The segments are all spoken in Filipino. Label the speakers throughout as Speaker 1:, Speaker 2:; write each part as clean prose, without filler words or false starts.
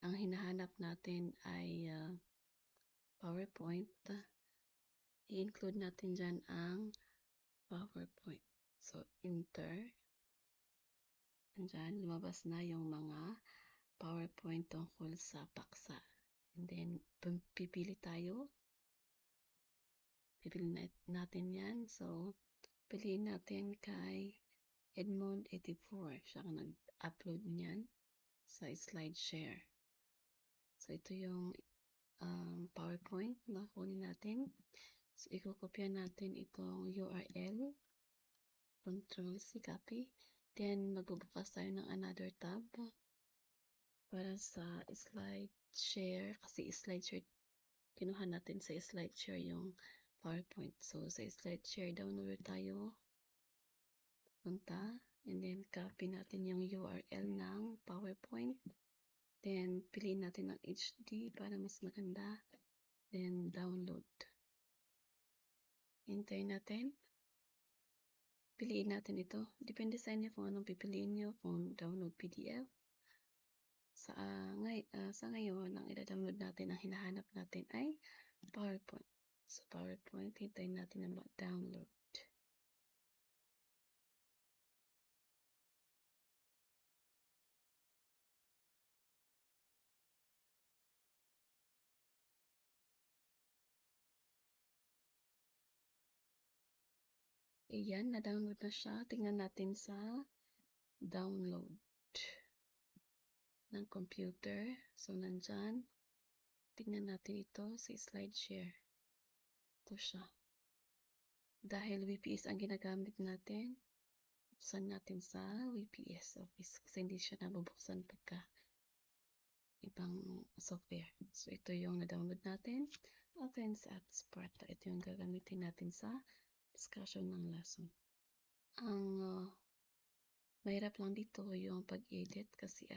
Speaker 1: ang hinahanap natin ay PowerPoint, i-include natin dyan ang PowerPoint. So, enter. Andyan, lumabas na yung mga PowerPoint tungkol sa paksa. And then, pipili tayo. Pipili natin yan. So, piliin natin kay Edmond84. Siya ang nag-upload niyan sa SlideShare. So, ito yung PowerPoint na kunin natin. So, ikukopya natin itong URL. Control-C, copy. Then, magbubukas tayo ng another tab para sa SlideShare. Kasi SlideShare, kinuha natin sa SlideShare yung PowerPoint. So, sa SlideShare, download tayo. Punta. And then, copy natin yung URL ng PowerPoint. Then, piliin natin ang HD para mas maganda. Then, download. Hintayin natin. Piliin natin ito. Depende sa inyo kung anong pipiliin nyo. Kung download PDF. Sa ngayon, ang i-download natin, ang hinahanap natin ay PowerPoint. So, PowerPoint, hintayin natin na mag-download. Ayan, na-download na siya. Tingnan natin sa download ng computer. So, nandyan. Tingnan natin ito sa SlideShare. Ito siya. Dahil WPS ang ginagamit natin, buksan natin sa WPS Office kasi hindi siya nabubuksan pagka ibang software. So, ito yung na-download natin. Open sa Sparta. Ito yung gagamitin natin sa discussion ng lesson. Ang mahirap lang dito yung pag-edit kasi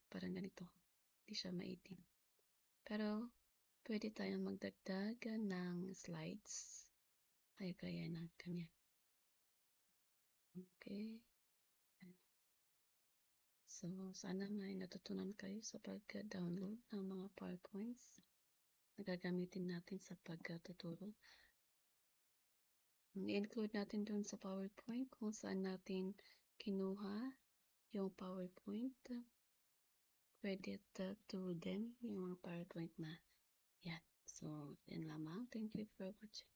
Speaker 1: parang ganito. Hindi siya ma-edit. Pero, pwede tayong magdagdag ng slides. Ay, kaya na, ganyan. Okay. So, sana may natutunan kayo sa pag-download ng mga PowerPoints na gagamitin natin sa pagtuturo. I-include natin dun sa PowerPoint kung saan natin kinuha yung PowerPoint. Credit to them yung mga PowerPoint na yan. So, yan lamang. Thank you for watching.